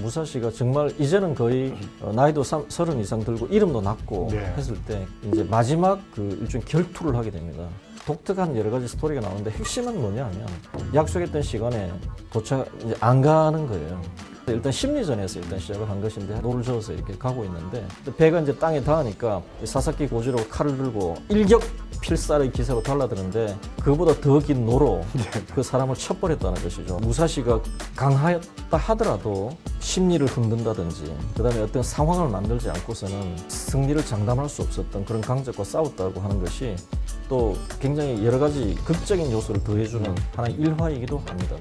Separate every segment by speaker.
Speaker 1: 무사시가 정말 이제는 거의 나이도 30 이상 들고 이름도 났고
Speaker 2: 네.
Speaker 1: 했을 때 이제 마지막 그 일종의 결투를 하게 됩니다. 독특한 여러 가지 스토리가 나오는데 핵심은 뭐냐면 약속했던 시간에 도착 이제 안 가는 거예요. 일단 심리전에서 일단 시작을 한 것인데 노를 저어서 이렇게 가고 있는데 배가 이제 땅에 닿으니까 사사키 고지로 칼을 들고 일격 필살의 기세로 달라드는데 그보다 더 긴 노로 그 사람을 쳐버렸다는 것이죠. 무사시가 강하였다 하더라도 심리를 흔든다든지 그다음에 어떤 상황을 만들지 않고서는 승리를 장담할 수 없었던 그런 강적과 싸웠다고 하는 것이 또 굉장히 여러 가지 극적인 요소를 더해주는 하나의 일화이기도 합니다.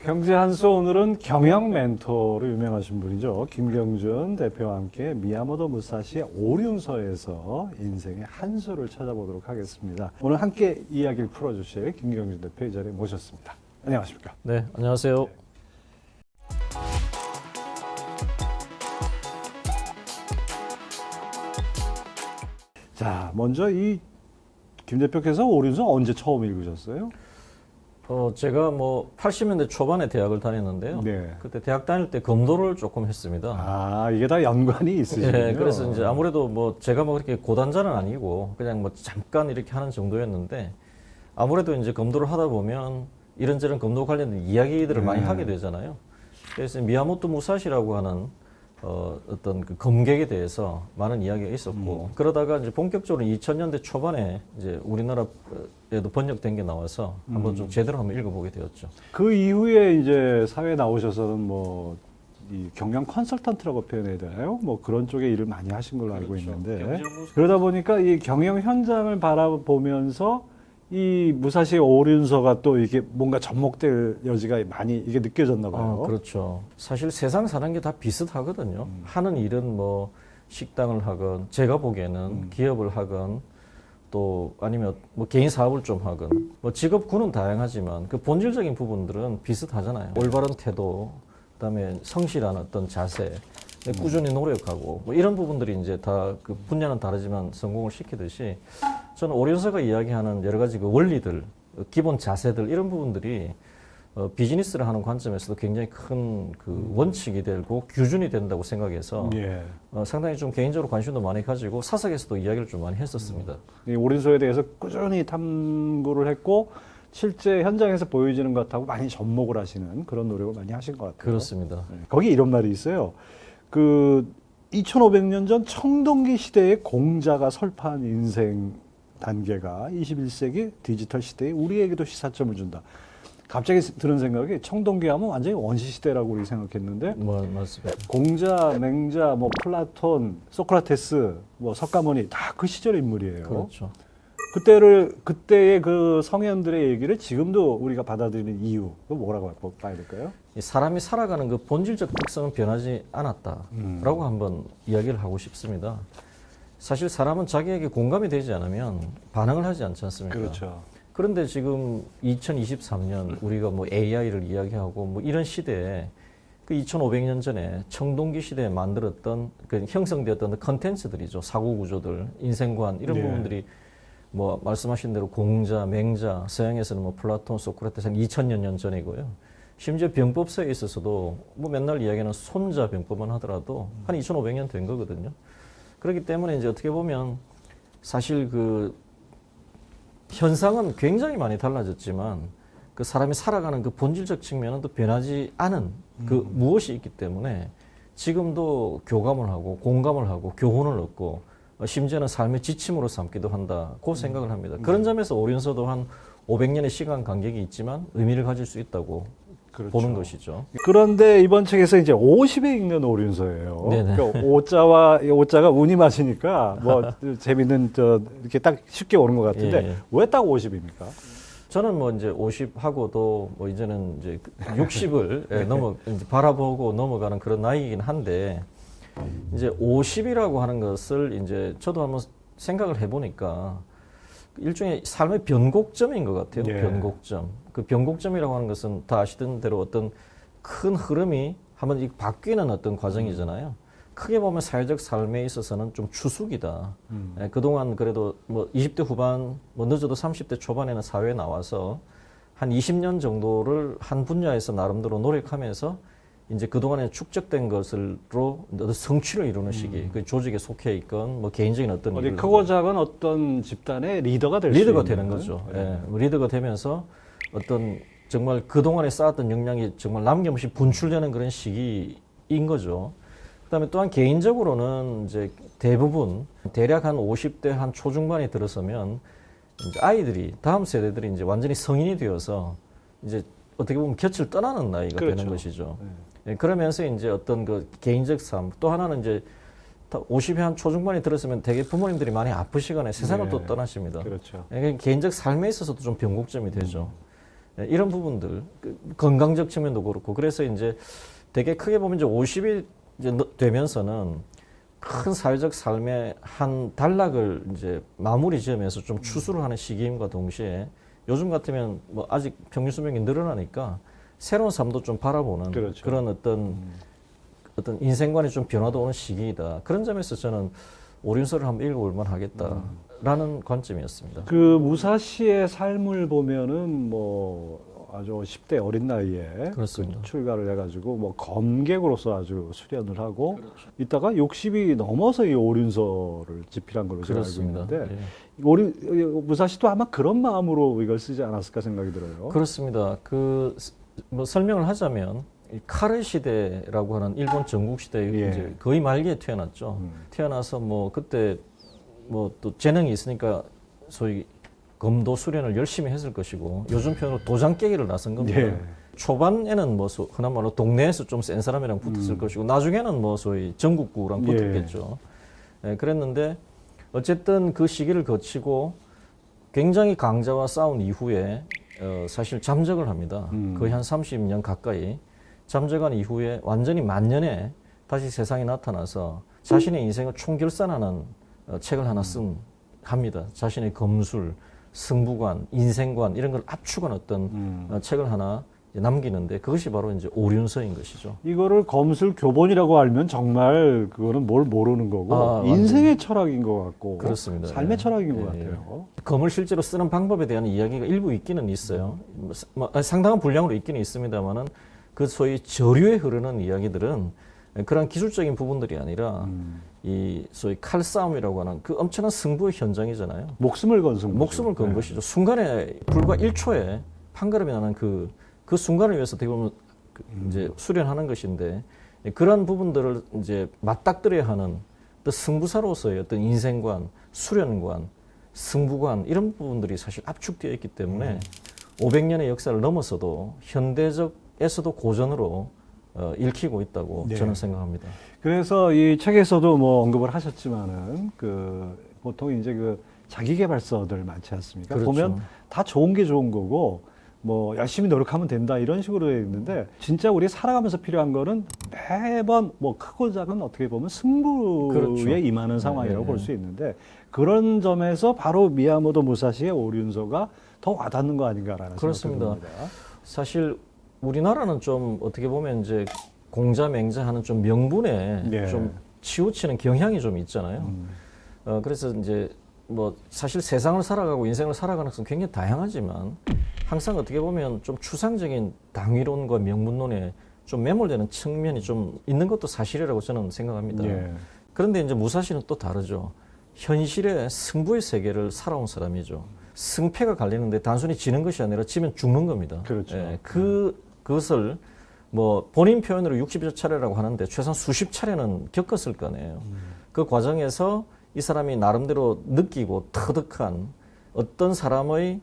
Speaker 2: 경제 한수 오늘은 경영 멘토로 유명하신 분이죠. 김경준 대표와 함께 미야모토 무사시의 오륜서에서 인생의 한 수를 찾아보도록 하겠습니다. 오늘 함께 이야기를 풀어주실 김경준 대표 이 자리에 모셨습니다. 안녕하십니까?
Speaker 1: 네, 안녕하세요.
Speaker 2: 자, 먼저 이 김 대표께서 오륜서 언제 처음 읽으셨어요?
Speaker 1: 제가 뭐 80년대 초반에 대학을 다녔는데요.
Speaker 2: 네.
Speaker 1: 그때 대학 다닐 때 검도를 조금 했습니다.
Speaker 2: 아, 이게 다 연관이 있으시군요.
Speaker 1: 네, 그래서 이제 아무래도 뭐 제가 뭐 그렇게 고단자는 아니고 그냥 뭐 잠깐 이렇게 하는 정도였는데 아무래도 이제 검도를 하다 보면 이런저런 검도 관련된 이야기들을 많이 하게 되잖아요. 그래서 미야모토 무사시라고 하는 어떤 그 검객에 대해서 많은 이야기가 있었고 그러다가 이제 본격적으로 2000년대 초반에 이제 우리나라에도 번역된 게 나와서 한번 좀 제대로 한번 읽어보게 되었죠.
Speaker 2: 그 이후에 이제 사회에 나오셔서는 뭐 이 경영 컨설턴트라고 표현해야 되나요? 뭐 그런 쪽에 일을 많이 하신 걸로 알고 있는데 그러다 보니까 이 경영 현장을 바라보면서 이 무사시 오륜서가 또 이게 뭔가 접목될 여지가 많이 이게 느껴졌나 봐요.
Speaker 1: 그렇죠. 사실 세상 사는 게 다 비슷하거든요. 하는 일은 뭐 식당을 하건 제가 보기에는 기업을 하건 또 아니면 뭐 개인 사업을 좀 하건 뭐 직업군은 다양하지만 그 본질적인 부분들은 비슷하잖아요. 올바른 태도, 그다음에 성실한 어떤 자세, 꾸준히 노력하고 뭐 이런 부분들이 이제 다 그 분야는 다르지만 성공을 시키듯이 저는 오륜서가 이야기하는 여러 가지 그 원리들, 기본 자세들 이런 부분들이 비즈니스를 하는 관점에서도 굉장히 큰 그 원칙이 되고 규준이 된다고 생각해서
Speaker 2: 예.
Speaker 1: 상당히 좀 개인적으로 관심도 많이 가지고 사석에서도 이야기를 좀 많이 했었습니다.
Speaker 2: 이 오륜서에 대해서 꾸준히 탐구를 했고 실제 현장에서 보여지는 것하고 많이 접목을 하시는 그런 노력을 많이 하신 것 같아요.
Speaker 1: 그렇습니다.
Speaker 2: 네. 거기 이런 말이 있어요. 그 2500년 전 청동기 시대의 공자가 설파한 인생 단계가 21세기 디지털 시대에 우리에게도 시사점을 준다. 갑자기 들은 생각이 청동기 하면 완전히 원시 시대라고 우리 생각했는데
Speaker 1: 뭐 맞습니다.
Speaker 2: 공자, 맹자, 뭐 플라톤, 소크라테스, 뭐 석가모니 다 그 시절의 인물이에요.
Speaker 1: 그렇죠.
Speaker 2: 그때의 그 성현들의 얘기를 지금도 우리가 받아들이는 이유, 그 뭐라고 봐야 될까요?
Speaker 1: 이 사람이 살아가는 그 본질적 특성은 변하지 않았다라고 한번 이야기를 하고 싶습니다. 사실 사람은 자기에게 공감이 되지 않으면 반응을 하지 않지 않습니까?
Speaker 2: 그렇죠.
Speaker 1: 그런데 지금 2023년 우리가 뭐 AI를 이야기하고 뭐 이런 시대에 그 2500년 전에 청동기 시대에 만들었던 그 형성되었던 컨텐츠들이죠. 사고 구조들, 인생관 이런
Speaker 2: 네.
Speaker 1: 부분들이 뭐 말씀하신 대로 공자, 맹자, 서양에서는 뭐 플라톤, 소크라테스 한 2000년 전이고요. 심지어 병법서에 있어서도 뭐 맨날 이야기하는 손자 병법만 하더라도 한 2500년 된 거거든요. 그렇기 때문에 이제 어떻게 보면 사실 그 현상은 굉장히 많이 달라졌지만 그 사람이 살아가는 그 본질적 측면은 또 변하지 않은 그 무엇이 있기 때문에 지금도 교감을 하고 공감을 하고 교훈을 얻고 심지어는 삶의 지침으로 삼기도 한다고 생각을 합니다. 그런 점에서 오륜서도 한 500년의 시간 간격이 있지만 의미를 가질 수 있다고
Speaker 2: 그렇죠.
Speaker 1: 보는 것이죠.
Speaker 2: 그런데 이번 책에서 이제 50에 읽는 오륜서예요.
Speaker 1: 네네.
Speaker 2: 그러니까 오자가 운이 맞으니까 뭐 재밌는 이렇게 딱 쉽게 오는 것 같은데
Speaker 1: 예.
Speaker 2: 왜 딱 50입니까?
Speaker 1: 저는 뭐 이제 50하고도 뭐 이제는 이제 60을 넘어 이제 바라보고 넘어가는 그런 나이이긴 한데 이제 50이라고 하는 것을 이제 저도 한번 생각을 해보니까 일종의 삶의 변곡점인 것 같아요.
Speaker 2: 예.
Speaker 1: 변곡점. 그 변곡점이라고 하는 것은 다 아시던 대로 어떤 큰 흐름이 한번 바뀌는 어떤 과정이잖아요. 크게 보면 사회적 삶에 있어서는 좀 추숙이다. 그동안 그래도 뭐 20대 후반, 뭐 늦어도 30대 초반에는 사회에 나와서 한 20년 정도를 한 분야에서 나름대로 노력하면서 이제 그동안에 축적된 것으로 성취를 이루는 시기. 그 조직에 속해 있건 뭐 개인적인 어떤
Speaker 2: 어디
Speaker 1: 일을
Speaker 2: 크고 작은 어떤 집단의 리더가 될 수 있는.
Speaker 1: 리더가 되는 거죠. 예. 리더가 되면서 어떤 정말 그동안에 쌓았던 역량이 정말 남김없이 분출되는 그런 시기인 거죠. 그다음에 또한 개인적으로는 이제 대부분 대략 한 50대 한 초중반에 들어서면 이제 아이들이 다음 세대들이 이제 완전히 성인이 되어서 이제 어떻게 보면 곁을 떠나는 나이가
Speaker 2: 그렇죠.
Speaker 1: 되는 것이죠.
Speaker 2: 네.
Speaker 1: 예, 그러면서 이제 어떤 그 개인적 삶, 또 하나는 이제 50의 한 초중반에 들었으면 되게 부모님들이 많이 아프시거나 세상을
Speaker 2: 네.
Speaker 1: 또 떠나십니다.
Speaker 2: 그렇죠.
Speaker 1: 예, 개인적 삶에 있어서도 좀 변곡점이 되죠. 예, 이런 부분들, 건강적 측면도 그렇고, 그래서 이제 되게 크게 보면 이제 50이 이제 되면서는 큰 사회적 삶의 한 단락을 이제 마무리 지으면서 좀 추수를 하는 시기임과 동시에 요즘 같으면 뭐 아직 평균 수명이 늘어나니까 새로운 삶도 좀 바라보는
Speaker 2: 그렇죠.
Speaker 1: 그런 어떤 인생관의 좀 변화도 오는 시기이다. 그런 점에서 저는 오륜서를 한번 읽어볼 만하겠다라는 관점이었습니다.
Speaker 2: 그 무사시의 삶을 보면은 뭐 아주 10대 어린 나이에
Speaker 1: 그렇습니다.
Speaker 2: 그 출가를 해가지고 뭐 검객으로서 아주 수련을 하고
Speaker 1: 그렇죠.
Speaker 2: 있다가 60이 넘어서 이 오륜서를 집필한 걸로 제가 알고
Speaker 1: 그렇습니다.
Speaker 2: 있는데
Speaker 1: 예.
Speaker 2: 무사시도 아마 그런 마음으로 이걸 쓰지 않았을까 생각이 들어요.
Speaker 1: 그렇습니다. 그 뭐 설명을 하자면 이 카르 시대라고 하는 일본 전국 시대에
Speaker 2: 예.
Speaker 1: 이제 거의 말기에 태어났죠. 태어나서 뭐 그때 뭐 또 재능이 있으니까 소위 검도 수련을 열심히 했을 것이고 요즘 표현으로 도장 깨기를 나선 겁니다.
Speaker 2: 예.
Speaker 1: 초반에는 뭐 흔한 말로 동네에서 좀 센 사람이랑 붙었을 것이고 나중에는 뭐 소위 전국구랑 붙었겠죠. 예, 그랬는데 어쨌든 그 시기를 거치고 굉장히 강자와 싸운 이후에 사실 잠적을 합니다. 거의 한 30년 가까이 잠적한 이후에 완전히 만년에 다시 세상에 나타나서 자신의 인생을 총결산하는 책을 하나 합니다. 자신의 검술, 승부관, 인생관 이런 걸 압축한 어떤 책을 하나 남기는데 그것이 바로 이제 오륜서인 것이죠.
Speaker 2: 이거를 검술 교본이라고 알면 정말 그거는 뭘 모르는 거고 인생의 철학인 것 같고
Speaker 1: 그렇습니다.
Speaker 2: 삶의
Speaker 1: 예.
Speaker 2: 철학인 것
Speaker 1: 예,
Speaker 2: 같아요.
Speaker 1: 검을 실제로 쓰는 방법에 대한 이야기가 일부 있기는 있어요. 상당한 분량으로 있기는 있습니다만은 그 소위 저류에 흐르는 이야기들은 그런 기술적인 부분들이 아니라 이 소위 칼싸움이라고 하는 그 엄청난 승부의 현장이잖아요.
Speaker 2: 목숨을 건 승부.
Speaker 1: 목숨을 건 것이죠. 순간에 불과 1초에 판가름이 나는 그 순간을 위해서 어떻게 보면 이제 수련하는 것인데 그런 부분들을 이제 맞닥뜨려야 하는 또 승부사로서의 어떤 인생관, 수련관, 승부관 이런 부분들이 사실 압축되어 있기 때문에 500년의 역사를 넘어서도 현대적에서도 고전으로 읽히고 있다고
Speaker 2: 네.
Speaker 1: 저는 생각합니다.
Speaker 2: 그래서 이 책에서도 뭐 언급을 하셨지만은 그 보통 이제 그 자기계발서들 많지 않습니까?
Speaker 1: 그렇죠.
Speaker 2: 보면 다 좋은 게 좋은 거고 뭐 열심히 노력하면 된다 이런 식으로 되어 있는데 진짜 우리 살아가면서 필요한 거는 매번 뭐 크고 작은 어떻게 보면 승부에
Speaker 1: 그렇죠.
Speaker 2: 임하는 상황이라고
Speaker 1: 네.
Speaker 2: 볼 수 있는데 그런 점에서 바로 미야모토 무사시의 오륜서가 더 와닿는 거 아닌가라는
Speaker 1: 그렇습니다.
Speaker 2: 생각이 듭니다.
Speaker 1: 사실 우리나라는 좀 어떻게 보면 이제 공자 맹자하는 좀 명분에
Speaker 2: 네.
Speaker 1: 좀 치우치는 경향이 좀 있잖아요. 그래서 이제 뭐 사실 세상을 살아가고 인생을 살아가는 것은 굉장히 다양하지만 항상 어떻게 보면 좀 추상적인 당위론과 명분론에 좀 매몰되는 측면이 좀 있는 것도 사실이라고 저는 생각합니다.
Speaker 2: 예.
Speaker 1: 그런데 이제 무사시는 또 다르죠. 현실의 승부의 세계를 살아온 사람이죠. 승패가 갈리는데 단순히 지는 것이 아니라 지면 죽는 겁니다.
Speaker 2: 그렇죠.
Speaker 1: 예, 그것을 뭐 본인 표현으로 60여 차례라고 하는데 최소한 수십 차례는 겪었을 거네요. 그 과정에서 이 사람이 나름대로 느끼고 터득한 어떤 사람의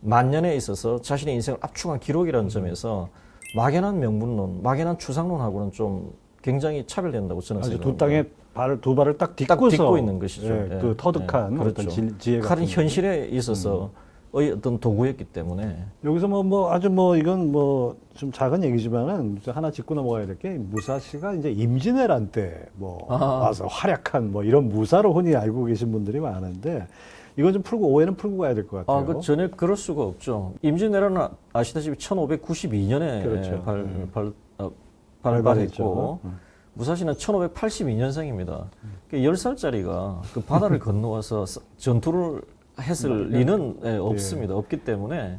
Speaker 1: 만년에 있어서 자신의 인생을 압축한 기록이라는 점에서 막연한 명분론, 막연한 추상론하고는 좀 굉장히 차별된다고 저는
Speaker 2: 아주
Speaker 1: 생각합니다.
Speaker 2: 두 땅에 두 발을 딱
Speaker 1: 딱
Speaker 2: 딛고서
Speaker 1: 딛고 있는 것이죠.
Speaker 2: 예,
Speaker 1: 예.
Speaker 2: 그 터득한
Speaker 1: 예,
Speaker 2: 어떤 지혜 같은
Speaker 1: 칼은
Speaker 2: 거.
Speaker 1: 현실에 있어서 어떤 도구였기 때문에
Speaker 2: 여기서 뭐 아주 뭐 이건 뭐 좀 작은 얘기지만은 하나 짚고 넘어가야 될 게 무사시가 이제 임진왜란 때 뭐 와서 활약한 뭐 이런 무사로 흔히 알고 계신 분들이 많은데 이건 좀 풀고 오해는 풀고 가야 될 것 같아요.
Speaker 1: 그 전혀 그럴 수가 없죠. 임진왜란은 아시다시피 1592년에
Speaker 2: 그렇죠.
Speaker 1: 발발했고 무사시는 1582년생입니다. 10살짜리가 그 바다를 건너와서 전투를 했을 리는 없습니다. 없기 때문에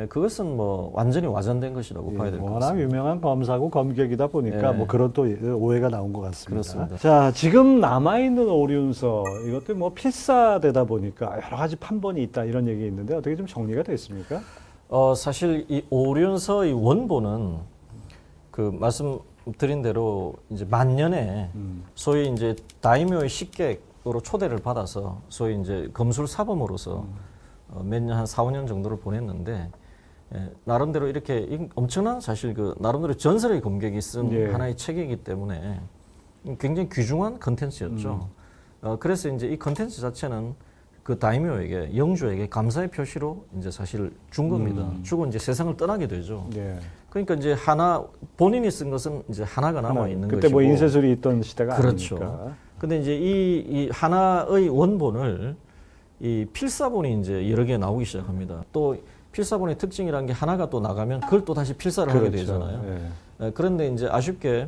Speaker 1: 그것은 뭐 완전히 와전된 것이라고 봐야 될 것
Speaker 2: 워낙
Speaker 1: 같습니다.
Speaker 2: 유명한 검사고 검객이다 보니까
Speaker 1: 예.
Speaker 2: 뭐 그런 또 오해가 나온 것 같습니다.
Speaker 1: 그렇습니다.
Speaker 2: 자, 지금 남아있는 오륜서 이것도 뭐 필사되다 보니까 여러 가지 판본이 있다 이런 얘기 있는데 어떻게 좀 정리가 됐습니까?
Speaker 1: 사실 이 오륜서의 원본은 그 말씀드린 대로 이제 만년에 소위 이제 다이묘의 식객으로 초대를 받아서 소위 이제 검술 사범으로서 몇 년 한 4, 5년 정도를 보냈는데 나름대로 이렇게 엄청난 사실 그 나름대로 전설의 검객이 쓴
Speaker 2: 예.
Speaker 1: 하나의 책이기 때문에 굉장히 귀중한 컨텐츠였죠. 그래서 이제 이 컨텐츠 자체는 그 다이묘에게 영주에게 감사의 표시로 이제 사실 준 겁니다. 주고 이제 세상을 떠나게 되죠.
Speaker 2: 예.
Speaker 1: 그러니까 이제 하나 본인이 쓴 것은 이제 하나가 남아 있는
Speaker 2: 그때
Speaker 1: 것이고.
Speaker 2: 뭐 인쇄술이 있던 시대가
Speaker 1: 그렇죠.
Speaker 2: 아니니까.
Speaker 1: 근데 이제 이 하나의 원본을 이 필사본이 이제 여러 개 나오기 시작합니다. 또 필사본의 특징이라는 게 하나가 또 나가면 그걸 또 다시 필사를 하게
Speaker 2: 그렇죠.
Speaker 1: 되잖아요.
Speaker 2: 예.
Speaker 1: 그런데 이제 아쉽게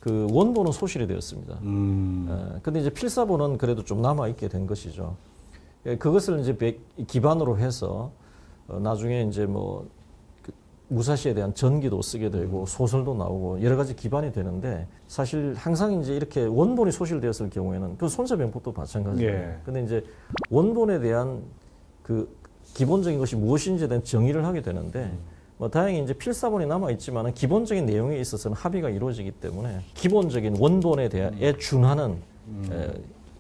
Speaker 1: 그 원본은 소실이 되었습니다. 근데 이제 필사본은 그래도 좀 남아 있게 된 것이죠. 그것을 이제 기반으로 해서 나중에 이제 뭐 그 무사시에 대한 전기도 쓰게 되고 소설도 나오고 여러 가지 기반이 되는데 사실 항상 이제 이렇게 원본이 소실되었을 경우에는 그 손자병법도 마찬가지예요.
Speaker 2: 예.
Speaker 1: 근데 이제 원본에 대한 그 기본적인 것이 무엇인지에 대한 정의를 하게 되는데 뭐 다행히 이제 필사본이 남아 있지만은 기본적인 내용에 있어서는 합의가 이루어지기 때문에 기본적인 원본에 대해 준하는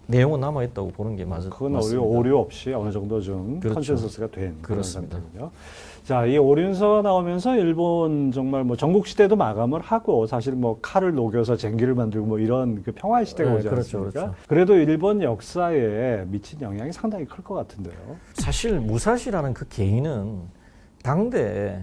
Speaker 1: 내용은 남아 있다고 보는 게 맞습니다.
Speaker 2: 그건 오류 없이 어느 정도 좀
Speaker 1: 그렇죠.
Speaker 2: 컨센서스가 된 그런
Speaker 1: 그렇습니다.
Speaker 2: 상태군요. 자, 이 오륜서가 나오면서 일본 정말 뭐 전국 시대도 마감을 하고 사실 뭐 칼을 녹여서 쟁기를 만들고 뭐 이런 그 평화의 시대가
Speaker 1: 네,
Speaker 2: 오지
Speaker 1: 그렇죠,
Speaker 2: 않습니까?
Speaker 1: 그렇죠.
Speaker 2: 그래도 일본 역사에 미친 영향이 상당히 클 것 같은데요.
Speaker 1: 사실 무사시라는 그 개인은 당대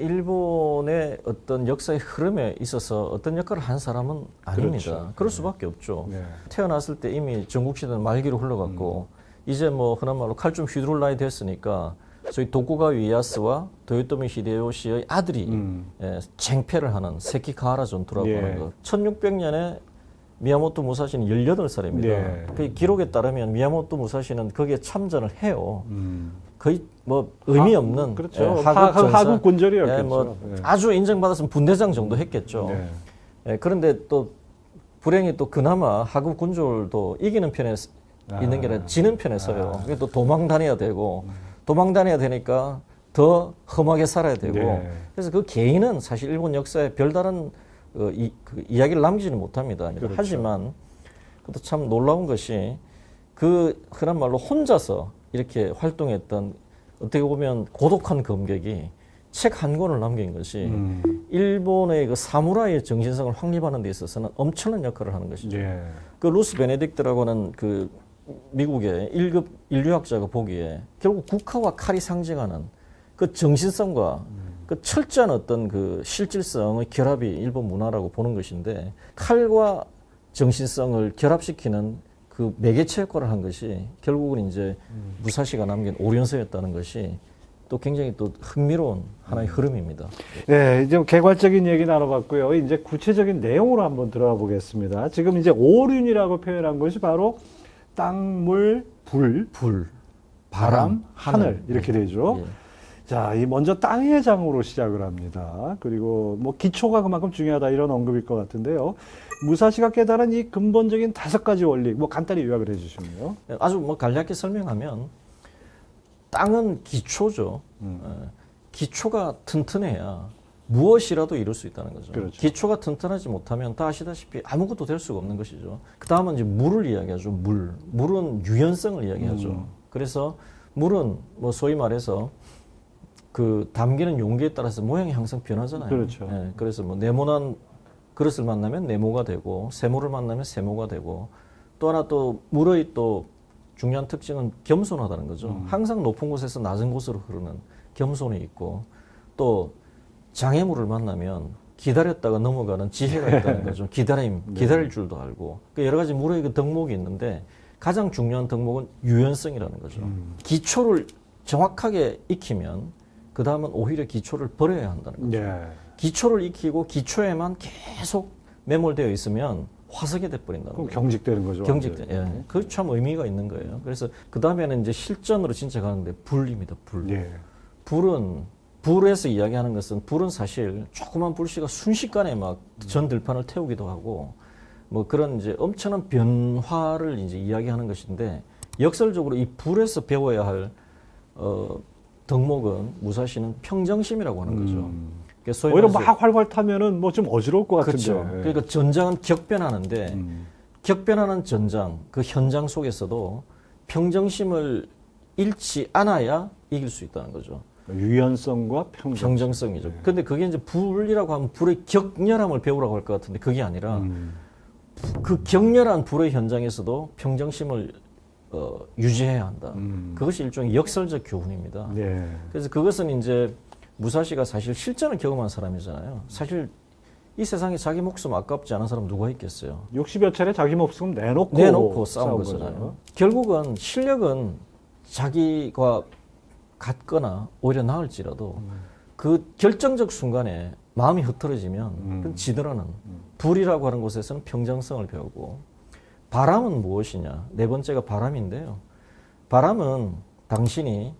Speaker 1: 일본의 어떤 역사의 흐름에 있어서 어떤 역할을 한 사람은 아닙니다.
Speaker 2: 그렇죠.
Speaker 1: 그럴 수밖에 없죠.
Speaker 2: 네.
Speaker 1: 태어났을 때 이미 전국시대는 말기로 흘러갔고 이제 뭐 흔한 말로 칼 좀 휘두를 나이 됐으니까 저희 도쿠가와 이에야스와 도요토미 히데요시의 아들이 쟁패를 하는 세키가하라 전투라고
Speaker 2: 예.
Speaker 1: 하는 것. 1600년에 미야모토 무사시는 18살입니다.
Speaker 2: 예.
Speaker 1: 그 기록에 따르면 미야모토 무사시는 거기에 참전을 해요.
Speaker 2: 음.
Speaker 1: 거의 뭐 의미 없는
Speaker 2: 그렇죠.
Speaker 1: 하급
Speaker 2: 하급 군절이었겠죠.
Speaker 1: 예, 뭐
Speaker 2: 예.
Speaker 1: 아주 인정받았으면 분대장 정도 했겠죠.
Speaker 2: 네.
Speaker 1: 예, 그런데 또 불행히 또 그나마 하급 군졸도 이기는 편에 있는 게 아니라 지는 편에 서요. 그게 또 도망 다녀야 되고 도망 다녀야 되니까 더 험하게 살아야 되고
Speaker 2: 네.
Speaker 1: 그래서 그 개인은 사실 일본 역사에 별다른 그 이야기를 남기지는 못합니다.
Speaker 2: 그렇죠.
Speaker 1: 하지만 그것도 참 놀라운 것이 그 흔한 말로 혼자서 이렇게 활동했던 어떻게 보면 고독한 검객이 책 한 권을 남긴 것이 일본의 그 사무라이의 정신성을 확립하는 데 있어서는 엄청난 역할을 하는 것이죠.
Speaker 2: 예.
Speaker 1: 그 루스 베네딕트라고 하는 그 미국의 1급 인류학자가 보기에 결국 국화와 칼이 상징하는 그 정신성과 그 철저한 어떤 그 실질성의 결합이 일본 문화라고 보는 것인데 칼과 정신성을 결합시키는 그 매개체 역할을 한 것이 결국은 이제 무사시가 남긴 오륜서였다는 것이 또 굉장히 또 흥미로운 하나의 흐름입니다.
Speaker 2: 네, 이제 개괄적인 얘기 나눠봤고요. 이제 구체적인 내용으로 한번 들어가 보겠습니다. 지금 이제 오륜이라고 표현한 것이 바로 땅, 물, 불, 바람, 하늘 이렇게 되죠.
Speaker 1: 예.
Speaker 2: 자, 이 먼저 땅의 장으로 시작을 합니다. 그리고 뭐 기초가 그만큼 중요하다 이런 언급일 것 같은데요. 무사시가 깨달은 이 근본적인 5가지 원리, 뭐 간단히 요약을 해주시면요.
Speaker 1: 아주 뭐 간략히 설명하면 땅은 기초죠. 기초가 튼튼해야 무엇이라도 이룰 수 있다는 거죠.
Speaker 2: 그렇죠.
Speaker 1: 기초가 튼튼하지 못하면 다 아시다시피 아무것도 될 수가 없는 것이죠. 그 다음은 이제 물을 이야기하죠. 물은 유연성을 이야기하죠. 그래서 물은 뭐 소위 말해서 그 담기는 용기에 따라서 모양이 항상 변하잖아요.
Speaker 2: 그렇죠.
Speaker 1: 예, 그래서 뭐 네모난 그릇을 만나면 네모가 되고 세모를 만나면 세모가 되고 또 하나 또 물의 또 중요한 특징은 겸손하다는 거죠. 항상 높은 곳에서 낮은 곳으로 흐르는 겸손이 있고 또 장애물을 만나면 기다렸다가 넘어가는 지혜가 있다는 거죠. 기다릴 줄도 알고. 그 여러 가지 물의 그 덕목이 있는데 가장 중요한 덕목은 유연성이라는 거죠. 기초를 정확하게 익히면 그 다음은 오히려 기초를 버려야 한다는 거죠.
Speaker 2: 네.
Speaker 1: 기초를 익히고 기초에만 계속 매몰되어 있으면 화석이 돼버린다는
Speaker 2: 그럼
Speaker 1: 거예요.
Speaker 2: 경직되는 거죠.
Speaker 1: 경직돼.
Speaker 2: 완전히.
Speaker 1: 예. 그 참 의미가 있는 거예요. 그래서 그 다음에는 이제 실전으로 진짜 가는데 불입니다. 불.
Speaker 2: 예.
Speaker 1: 불에서 이야기하는 것은 불은 사실 조그만 불씨가 순식간에 막 전 들판을 태우기도 하고 뭐 그런 이제 엄청난 변화를 이제 이야기하는 것인데 역설적으로 이 불에서 배워야 할 덕목은 무사시는 평정심이라고 하는 거죠. 그러니까 소위
Speaker 2: 오히려
Speaker 1: 말해서
Speaker 2: 막 활활 타면은 뭐 좀 어지러울 것 같은데.
Speaker 1: 그렇죠. 그러니까 전장은 격변하는데 격변하는 전장 그 현장 속에서도 평정심을 잃지 않아야 이길 수 있다는 거죠.
Speaker 2: 유연성과
Speaker 1: 평정성이죠. 근데 그게 이제 불이라고 하면 불의 격렬함을 배우라고 할 것 같은데 그게 아니라 그 격렬한 불의 현장에서도 평정심을 유지해야 한다. 그것이 일종의 역설적 교훈입니다.
Speaker 2: 예.
Speaker 1: 그래서 그것은 이제 무사시가 사실 실전을 경험한 사람이잖아요. 사실 이 세상에 자기 목숨 아깝지 않은 사람 누가 있겠어요?
Speaker 2: 60여 차례 자기 목숨 내놓고
Speaker 1: 싸운 거잖아요. 결국은 실력은 자기가 같거나 오히려 나을지라도 그 결정적 순간에 마음이 흐트러지면 그건 지더라는 불이라고 하는 곳에서는 평정성을 배우고 바람은 무엇이냐? 네 번째가 바람인데요. 바람은 당신이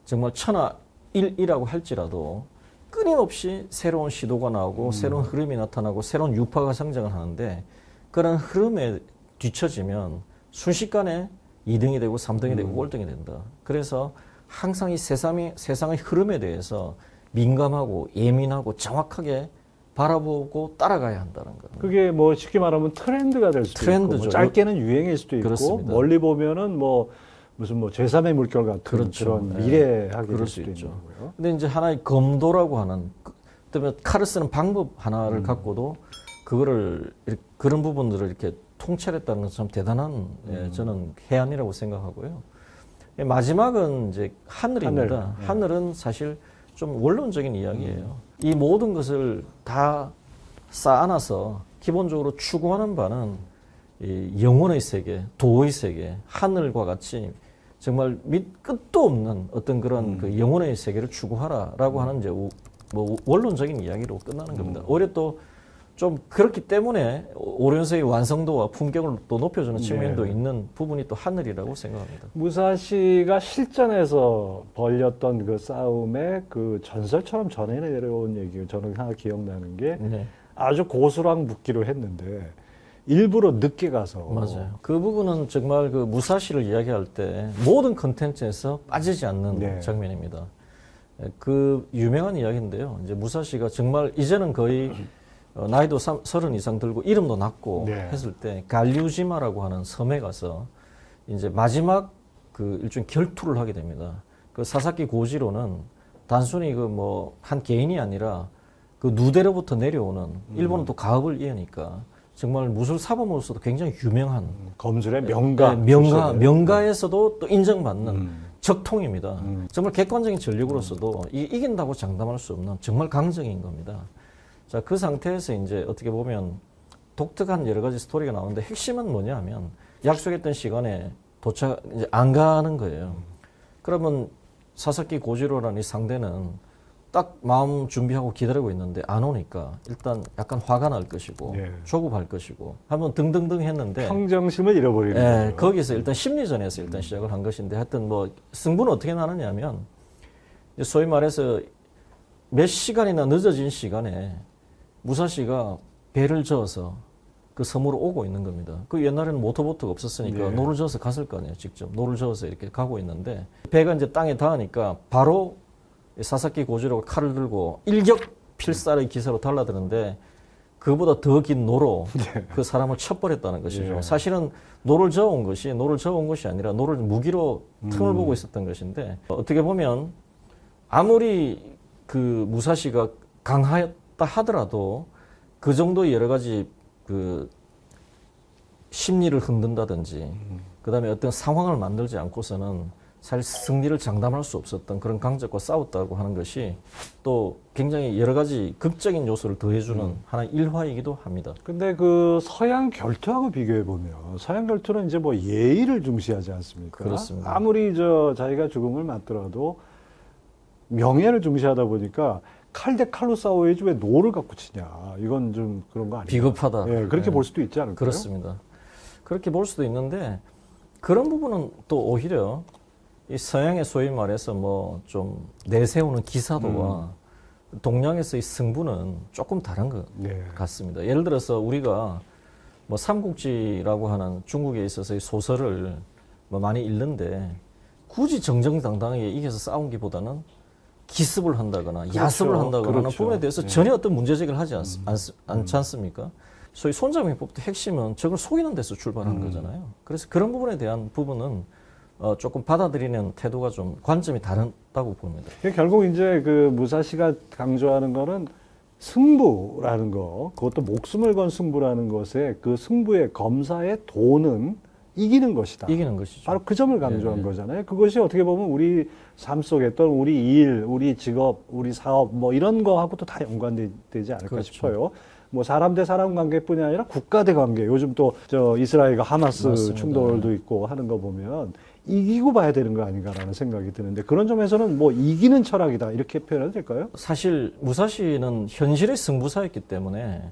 Speaker 1: 정말 천하일이라고 할지라도 끊임없이 새로운 시도가 나오고 새로운 흐름이 나타나고 새로운 유파가 성장을 하는데 그런 흐름에 뒤처지면 순식간에 2등이 되고 3등이 되고 꼴등이 된다. 그래서 항상 이 세상의 흐름에 대해서 민감하고 예민하고 정확하게 바라보고 따라가야 한다는 거.
Speaker 2: 그게 뭐 쉽게 말하면 트렌드가 될 수도
Speaker 1: 트렌드죠.
Speaker 2: 있고 뭐 짧게는 유행일 수도 있고
Speaker 1: 그렇습니다.
Speaker 2: 멀리 보면은 뭐 무슨 뭐 제3의 물결 같은
Speaker 1: 그렇죠.
Speaker 2: 그런 미래하게
Speaker 1: 그럴
Speaker 2: 될
Speaker 1: 수
Speaker 2: 수도
Speaker 1: 있죠.
Speaker 2: 있는 거고요.
Speaker 1: 근데 이제 하나의 검도라고 하는 그다음에 칼을 쓰는 방법 하나를 갖고도 그거를 그런 부분들을 이렇게 통찰했다는 건 참 대단한 저는 해안이라고 생각하고요. 마지막은 이제 하늘입니다. 하늘은 사실 좀 원론적인 이야기예요. 이 모든 것을 다 쌓아놔서 기본적으로 추구하는 바는 이 영혼의 세계, 도의 세계, 하늘과 같이 정말 밑 끝도 없는 어떤 그런 그 영혼의 세계를 추구하라라고 하는 이제 뭐 원론적인 이야기로 끝나는 겁니다. 오히려 또 좀 그렇기 때문에 오련서의 완성도와 품격을 또 높여주는 측면도 있는 부분이 또 하늘이라고 생각합니다.
Speaker 2: 무사시가 실전에서 벌였던 그 싸움의 그 전설처럼 전해 내려온 얘기 저는 하나 기억나는 게
Speaker 1: 네.
Speaker 2: 아주 고수랑 묻기로 했는데 일부러 늦게 가서
Speaker 1: 맞아요. 그 부분은 정말 그 무사시를 이야기할 때 모든 컨텐츠에서 빠지지 않는 장면입니다. 그 유명한 이야기인데요. 이제 무사시가 정말 이제는 거의 나이도 30 이상 들고 이름도 났고 했을 때 갈류지마라고 하는 섬에 가서 이제 마지막 그 일종의 결투를 하게 됩니다. 그 사사키 고지로는 단순히 그 뭐 한 개인이 아니라 그 누대로부터 내려오는 일본은 또 가업을 이으니까 정말 무술 사범으로서도 굉장히 유명한
Speaker 2: 검술의 명가,
Speaker 1: 명가에서도 또 인정받는 적통입니다. 정말 객관적인 전력으로서도 이긴다고 장담할 수 없는 정말 강적인 겁니다. 자, 그 상태에서 이제 어떻게 보면 독특한 여러 가지 스토리가 나오는데 핵심은 뭐냐 하면 약속했던 시간에 이제 안 가는 거예요. 그러면 사사키 고지로라는 이 상대는 딱 마음 준비하고 기다리고 있는데 안 오니까 일단 약간 화가 날 것이고 조급할 것이고 한번 등등등 했는데
Speaker 2: 평정심을 잃어버리는 거죠.
Speaker 1: 거기서 일단 심리전에서 일단 시작을 한 것인데 하여튼 뭐 승부는 어떻게 나느냐 하면 소위 말해서 몇 시간이나 늦어진 시간에 무사시가 배를 저어서 그 섬으로 오고 있는 겁니다. 그 옛날에는 모터보트가 없었으니까 노를 저어서 갔을 거 아니에요. 직접 노를 저어서 이렇게 가고 있는데 배가 이제 땅에 닿으니까 바로 사사키 고지로가 칼을 들고 일격 필살의 기세로 달라드는데 그보다 더 긴 노로 그 사람을 쳐버렸다는 것이죠. 사실은 노를 저어온 것이 아니라 노를 무기로 틈을 보고 있었던 것인데 어떻게 보면 아무리 그 무사시가 강하였다 하더라도 그 정도의 여러 가지 그 심리를 흔든다든지 그다음에 어떤 상황을 만들지 않고서는 사실 승리를 장담할 수 없었던 그런 강적과 싸웠다고 하는 것이 또 굉장히 여러 가지 극적인 요소를 더해주는 하나의 일화이기도 합니다.
Speaker 2: 근데 그 서양 결투하고 비교해 보면 서양 결투는 이제 뭐 예의를 중시하지 않습니까?
Speaker 1: 그렇습니다.
Speaker 2: 아무리 자기가 죽음을 맞더라도 명예를 중시하다 보니까 칼 대 칼로 싸워야지 왜 노를 갖고 치냐. 이건 좀 그런 거 아니에요?
Speaker 1: 비겁하다.
Speaker 2: 예, 그렇게
Speaker 1: 네.
Speaker 2: 볼 수도 있지 않을까요?
Speaker 1: 그렇습니다. 그렇게 볼 수도 있는데 그런 부분은 또 오히려 이 서양의 소위 말해서 뭐 좀 내세우는 기사도와 동양에서의 승부는 조금 다른 것
Speaker 2: 네.
Speaker 1: 같습니다. 예를 들어서 우리가 뭐 삼국지라고 하는 중국에 있어서의 소설을 뭐 많이 읽는데 굳이 정정당당하게 이겨서 싸운기보다는 기습을 한다거나
Speaker 2: 그렇죠.
Speaker 1: 야습을 한다거나 하는
Speaker 2: 그렇죠.
Speaker 1: 부분에 대해서
Speaker 2: 네.
Speaker 1: 전혀 어떤 문제제기를 하지 않지 않습니까? 소위 손자병법도 핵심은 적을 속이는 데서 출발하는 거잖아요. 그래서 그런 부분에 대한 부분은 조금 받아들이는 태도가 좀 관점이 다르다고 봅니다.
Speaker 2: 결국 이제 그 무사시가 강조하는 거는 승부라는 거, 그것도 목숨을 건 승부라는 것에 그 승부의 검사의 도는 이기는 것이다.
Speaker 1: 이기는 것이죠.
Speaker 2: 바로 그 점을 강조한
Speaker 1: 네.
Speaker 2: 거잖아요. 그것이 어떻게 보면 우리 삶 속에 또는 우리 일, 우리 직업, 우리 사업 뭐 이런 거하고도 다 연관되지 않을까
Speaker 1: 그렇죠.
Speaker 2: 싶어요. 뭐 사람 대 사람 관계뿐이 아니라 국가 대 관계. 요즘 또 저 이스라엘과 하마스
Speaker 1: 맞습니다.
Speaker 2: 충돌도 있고 하는 거 보면 이기고 봐야 되는 거 아닌가라는 생각이 드는데 그런 점에서는 뭐 이기는 철학이다 이렇게 표현해도 될까요?
Speaker 1: 사실 무사시는 현실의 승부사였기 때문에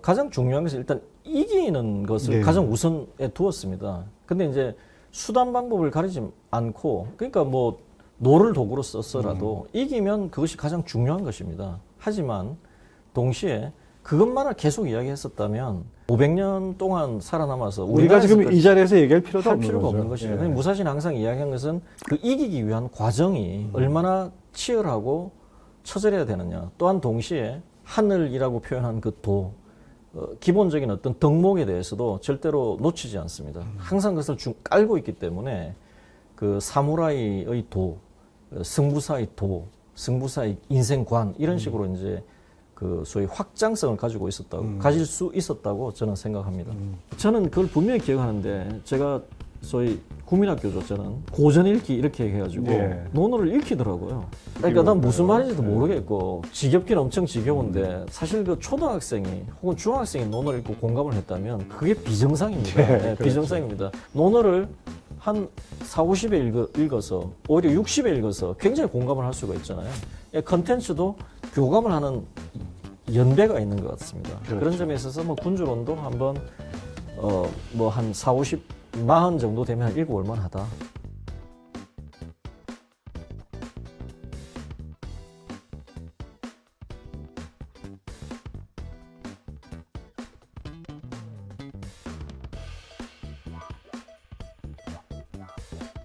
Speaker 1: 가장 중요한 것은 일단 이기는 것을
Speaker 2: 네.
Speaker 1: 가장 우선에 두었습니다. 근데 이제 수단 방법을 가리지 않고 그러니까 뭐 노를 도구로 썼어라도 이기면 그것이 가장 중요한 것입니다. 하지만 동시에 그것만을 계속 이야기했었다면 500년 동안 살아남아서
Speaker 2: 우리가 지금
Speaker 1: 우리나라에서
Speaker 2: 이 자리에서 얘기할 필요도
Speaker 1: 할
Speaker 2: 없는
Speaker 1: 필요가
Speaker 2: 거죠.
Speaker 1: 없는 것이죠.
Speaker 2: 예.
Speaker 1: 무사시는 항상 이야기한 것은 그 이기기 위한 과정이 얼마나 치열하고 처절해야 되느냐. 또한 동시에 하늘이라고 표현한 그 도, 기본적인 어떤 덕목에 대해서도 절대로 놓치지 않습니다. 항상 그것을 깔고 있기 때문에 그 사무라이의 도, 승부사의 도, 승부사의 인생관 이런 식으로 이제 그 소위 확장성을 가지고 있었다고 가질 수 있었다고 저는 생각합니다. 저는 그걸 분명히 기억하는데 제가 소위 국민학교죠. 저는 고전 읽기 이렇게 해가지고
Speaker 2: 네.
Speaker 1: 논어를 읽히더라고요. 그러니까 난 무슨 말인지도 모르겠고 지겹긴 엄청 지겨운데 사실 그 초등학생이 혹은 중학생이 논어를 읽고 공감을 했다면 그게 비정상입니다.
Speaker 2: 네,
Speaker 1: 네,
Speaker 2: 그렇죠.
Speaker 1: 비정상입니다. 논어를 한 4, 50에 읽어서 오히려 60에 읽어서 굉장히 공감을 할 수가 있잖아요. 컨텐츠도 교감을 하는 연배가 있는 것 같습니다.
Speaker 2: 그렇죠.
Speaker 1: 그런 점에 있어서 뭐 군주론도 한번 뭐 한 4, 50, 40 정도 되면 읽어볼 만하다.